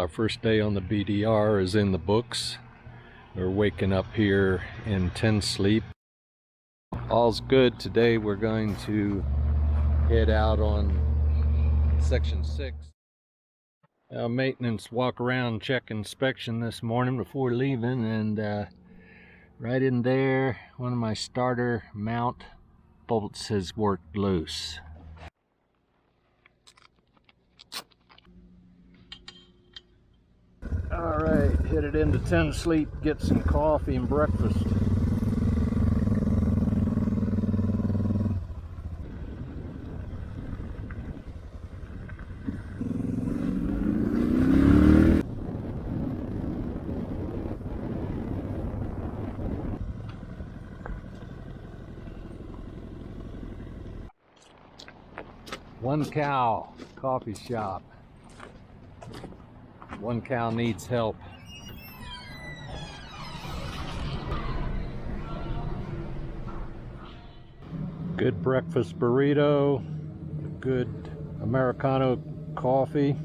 Our first day on the BDR is in the books. We're waking up here in 10 sleep. All's good. Today we're going to head out on section 6. Maintenance walk around check inspection this morning before leaving, and right in there one of my starter mount bolts has worked loose. Alright, headed into 10 sleep, get some coffee and breakfast. One Cow coffee shop. One Cow needs help. Good breakfast burrito, good Americano coffee.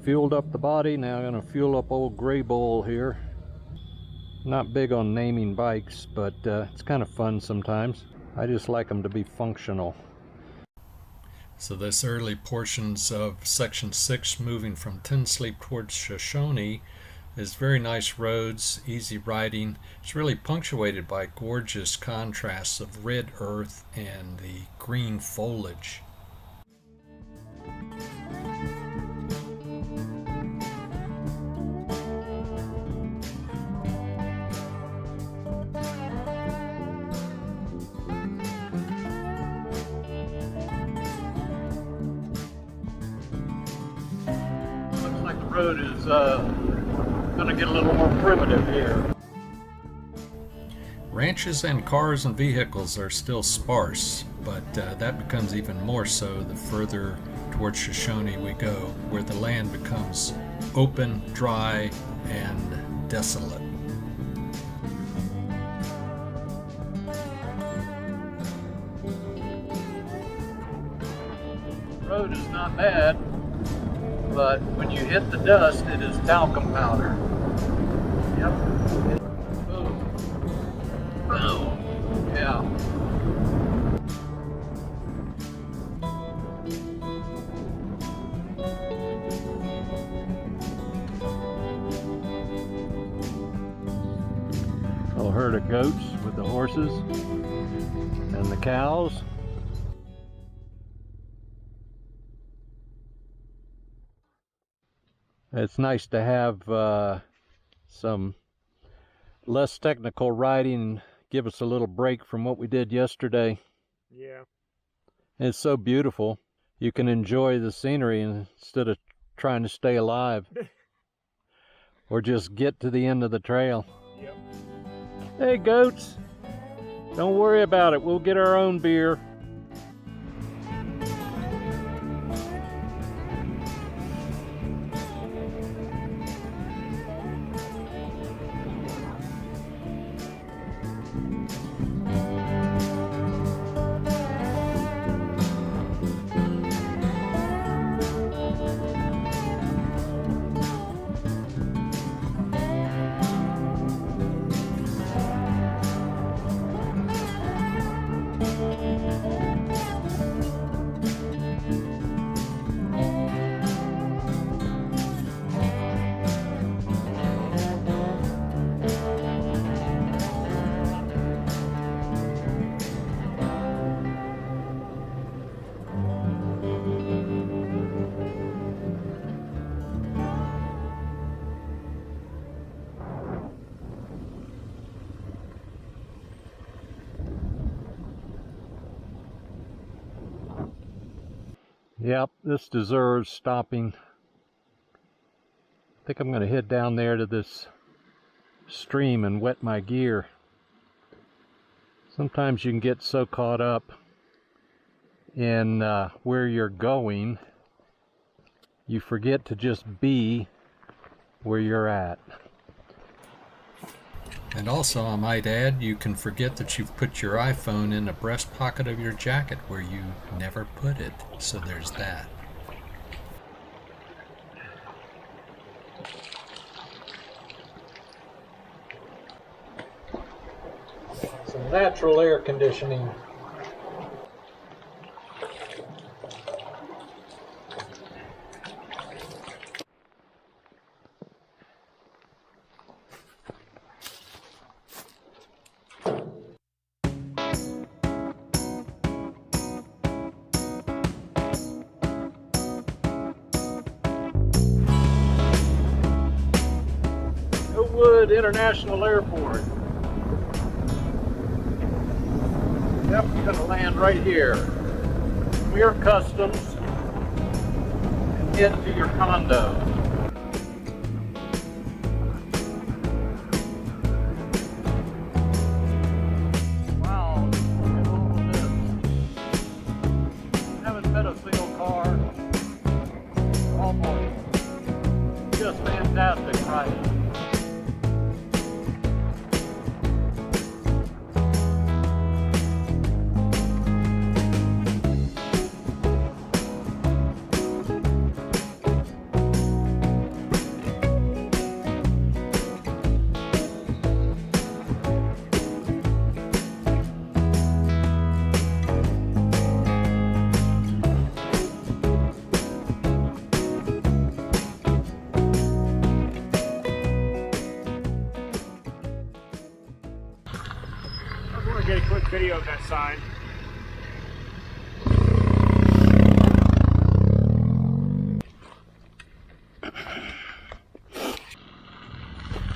Fueled up the body, now I'm gonna fuel up old Gray Bull here. Not big on naming bikes, but it's kind of fun sometimes. I just like them to be functional. So this early portions of section 6 moving from 10 sleep towards Shoshone is very nice roads, easy riding. It's really punctuated by gorgeous contrasts of red earth and the green foliage. The road is going to get a little more primitive here. Ranches and cars and vehicles are still sparse, but that becomes even more so the further towards Shoshone we go, where the land becomes open, dry, and desolate. The road is not bad, but when you hit the dust, it is talcum powder. Yep. Boom. Boom. Yeah. A herd of goats with the horses and the cows. It's nice to have some less technical riding, give us a little break from what we did yesterday. Yeah. It's so beautiful. You can enjoy the scenery instead of trying to stay alive. Or just get to the end of the trail. Yep. Hey goats, don't worry about it. We'll get our own beer. Yep, this deserves stopping. I think I'm going to head down there to this stream and wet my gear. Sometimes you can get so caught up in where you're going, you forget to just be where you're at. And also, I might add, you can forget that you've put your iPhone in the breast pocket of your jacket where you never put it. So there's that. Natural air conditioning. International Airport. Yep, we're gonna land right here. Clear customs and head to your condo. Wow, look at all of this. Haven't met a single car. Almost. Just fantastic, right? Get a quick video of that sign.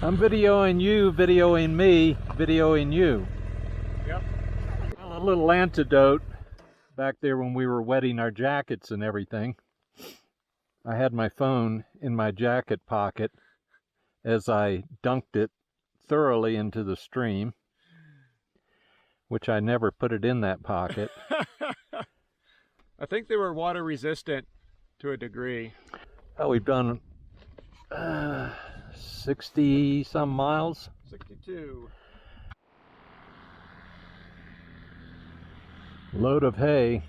I'm videoing you, videoing me, videoing you. Yep. Well, a little antidote back there when we were wetting our jackets and everything. I had my phone in my jacket pocket as I dunked it thoroughly into the stream, which I never put it in that pocket. I think they were water resistant to a degree. Oh, we've done 60 some miles. 62. Load of hay.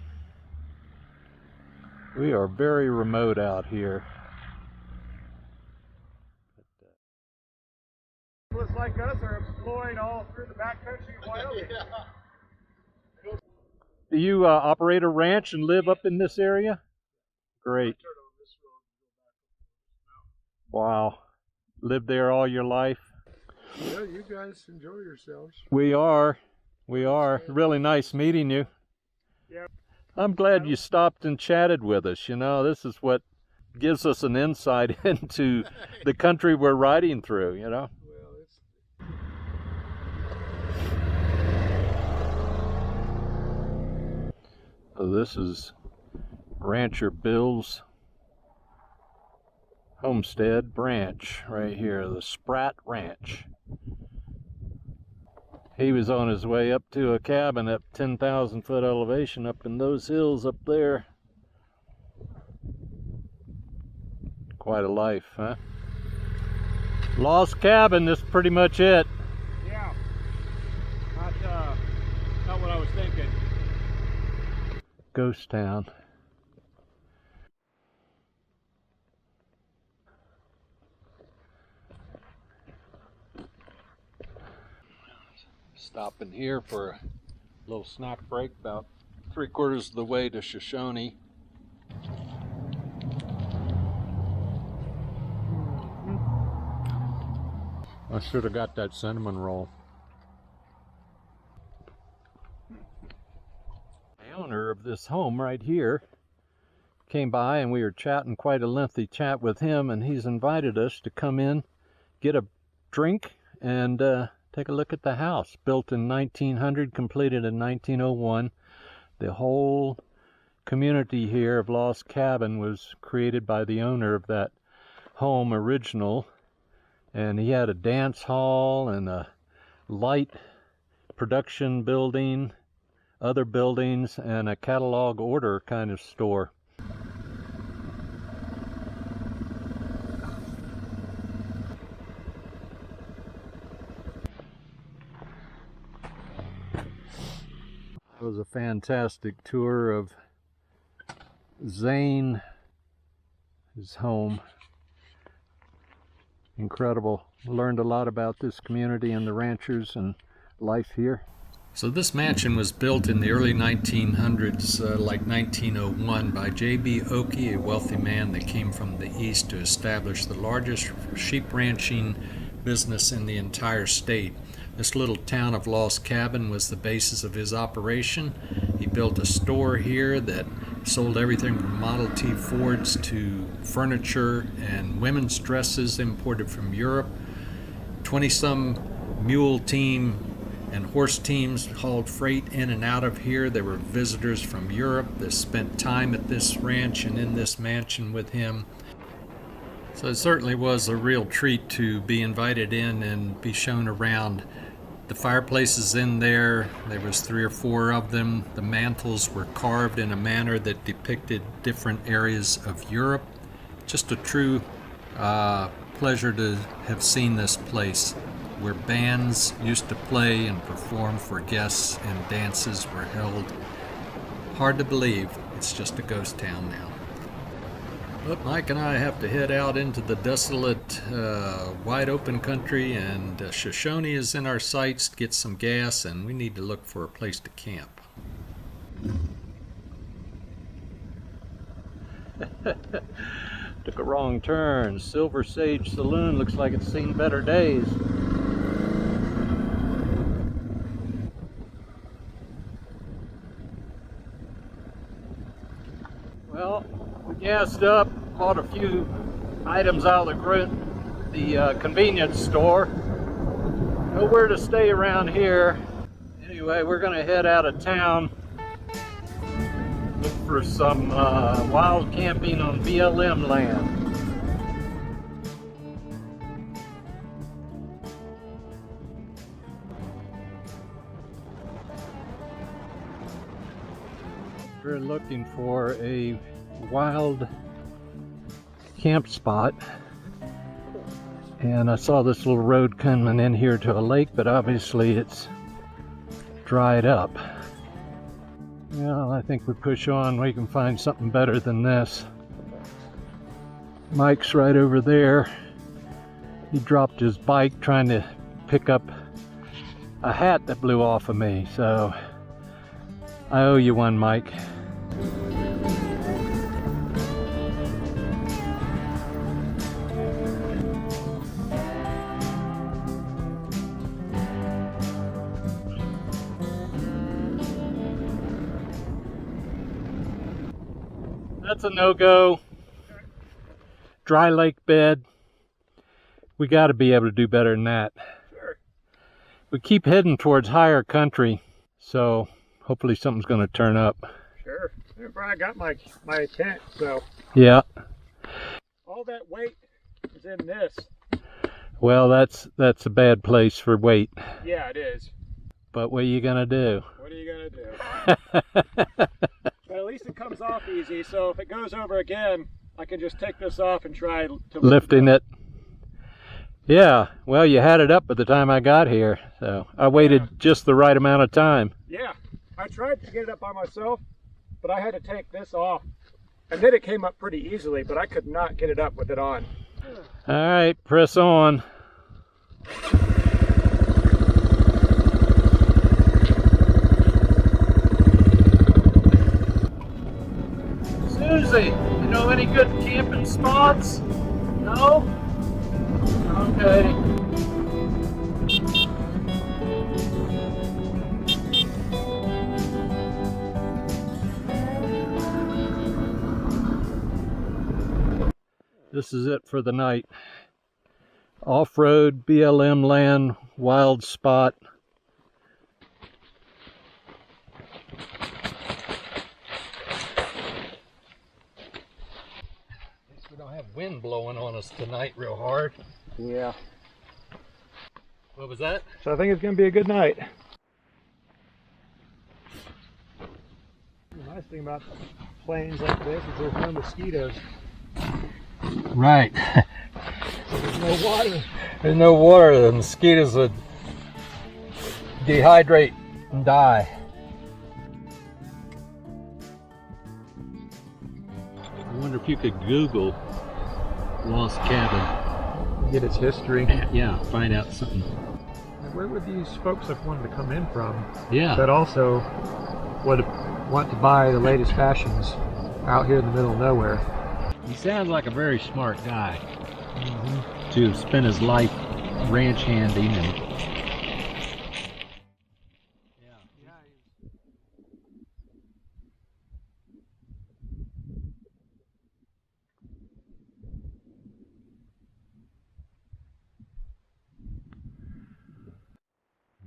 We are very remote out here. People like us are employed all through the backcountry of Wyoming. Do you operate a ranch and live up in this area? Great. Wow. Lived there all your life? Yeah, you guys enjoy yourselves. We are. We are. Really nice meeting you. Yep. I'm glad you stopped and chatted with us. You know, this is what gives us an insight into the country we're riding through, you know. So this is Rancher Bill's homestead branch right here, the Spratt Ranch. He was on his way up to a cabin at 10,000 foot elevation up in those hills up there. Quite a life, huh? Lost cabin, this is pretty much it. Yeah. Not what I was thinking. Ghost town. Stopping here for a little snack break, about 3/4 of the way to Shoshone. I should have got that cinnamon roll. The owner of this home right here came by and we were chatting, quite a lengthy chat with him, and he's invited us to come in, get a drink, and take a look at the house. Built in 1900, completed in 1901. The whole community here of Lost Cabin was created by the owner of that home original, and he had a dance hall and a light production building, other buildings, and a catalog order kind of store. It was a fantastic tour of Zane, his home. Incredible. Learned a lot about this community and the ranchers and life here. So this mansion was built in the early 1900s, like 1901, by J.B. Oakey, a wealthy man that came from the east to establish the largest sheep ranching business in the entire state. This little town of Lost Cabin was the basis of his operation. He built a store here that sold everything from Model T Fords to furniture and women's dresses imported from Europe. 20-some mule team and horse teams hauled freight in and out of here. There were visitors from Europe that spent time at this ranch and in this mansion with him. So it certainly was a real treat to be invited in and be shown around. The fireplaces in there was 3 or 4 of them. The mantels were carved in a manner that depicted different areas of Europe. Just a true pleasure to have seen this place, where bands used to play and perform for guests and dances were held. Hard to believe it's just a ghost town now. But Mike and I have to head out into the desolate, wide open country, and Shoshone is in our sights to get some gas, and we need to look for a place to camp. Took a wrong turn. Silver Sage Saloon looks like it's seen better days. Well, we gassed up, bought a few items out of the convenience store. Nowhere to stay around here. Anyway, we're gonna head out of town, look for some wild camping on BLM land. We're looking for a wild camp spot, and I saw this little road coming in here to a lake, but obviously it's dried up. Well, I think we push on. We can find something better than this. Mike's right over there. He dropped his bike trying to pick up a hat that blew off of me, so I owe you one, Mike. That's a no-go. Dry lake bed. We got to be able to do better than that. Sure. We keep heading towards higher country, so hopefully something's going to turn up. Sure. I got my tent, so. Yeah. All that weight is in this. Well, that's a bad place for weight. Yeah, it is. But what are you going to do? What are you going to do? But at least it comes off easy, so if it goes over again, I can just take this off and try to lifting it. Yeah, well, you had it up by the time I got here, so I waited just the right amount of time. Yeah, I tried to get it up by myself, but I had to take this off. And then it came up pretty easily, but I could not get it up with it on. All right, press on. Susie, you know any good camping spots? No? Okay. This is it for the night. Off-road, BLM land, wild spot. At least we don't have wind blowing on us tonight real hard. Yeah. What was that? So I think it's going to be a good night. The nice thing about plains like this is there's no mosquitoes. Right. There's no water. There's no water. The mosquitoes would dehydrate and die. I wonder if you could Google Lost Cabin. Get its history. Yeah, find out something. where would these folks have wanted to come in from Yeah. that also would want to buy the latest fashions out here in the middle of nowhere? He sounds like a very smart guy to spend his life ranch handing and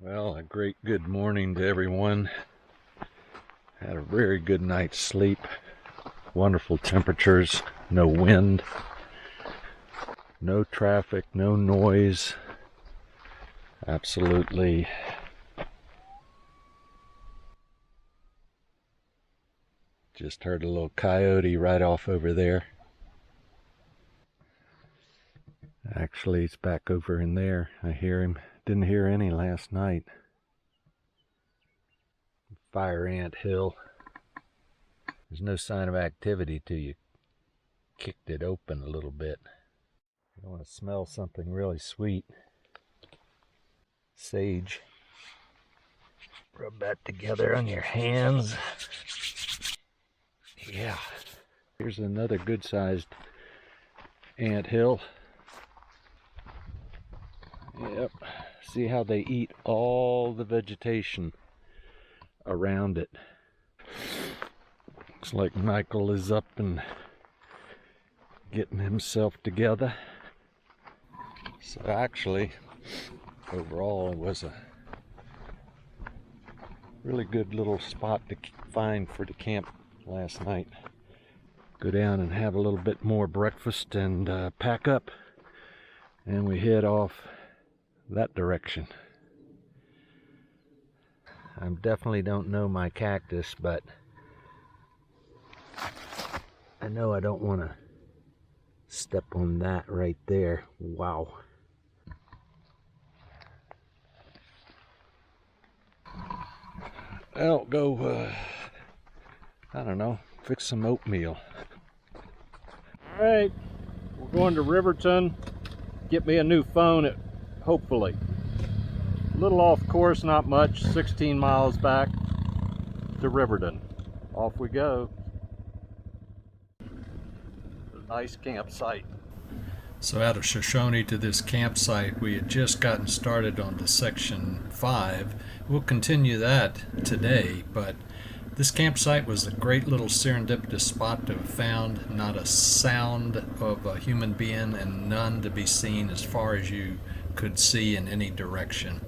well, a great good morning to everyone. Had a very good night's sleep. Wonderful temperatures, no wind, no traffic, no noise. Absolutely just heard a little coyote right off over there. Actually, it's back over in there. I hear him. Didn't hear any last night. Fire ant hill. There's no sign of activity till you kicked it open a little bit. You want to smell something really sweet. Sage. Rub that together on your hands. Yeah. Here's another good-sized ant hill. Yep. See how they eat all the vegetation around it. Looks like Michael is up and getting himself together. So actually, overall, it was a really good little spot to find for the camp last night. Go down and have a little bit more breakfast and pack up, and we head off that direction. I definitely don't know my cactus, but I know I don't want to step on that right there. Wow. I'll go, I don't know, fix some oatmeal. All right, we're going to Riverton. Get me a new phone, hopefully. A little off course, not much, 16 miles back to Riverton. Off we go. A nice campsite. So out of Shoshone to this campsite, we had just gotten started on to section 5. We'll continue that today, but this campsite was a great little serendipitous spot to have found. Not a sound of a human being and none to be seen as far as you could see in any direction.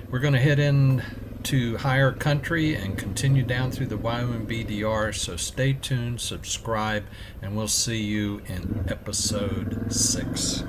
We're going to head in to higher country and continue down through the Wyoming BDR, so stay tuned, subscribe, and we'll see you in episode 6.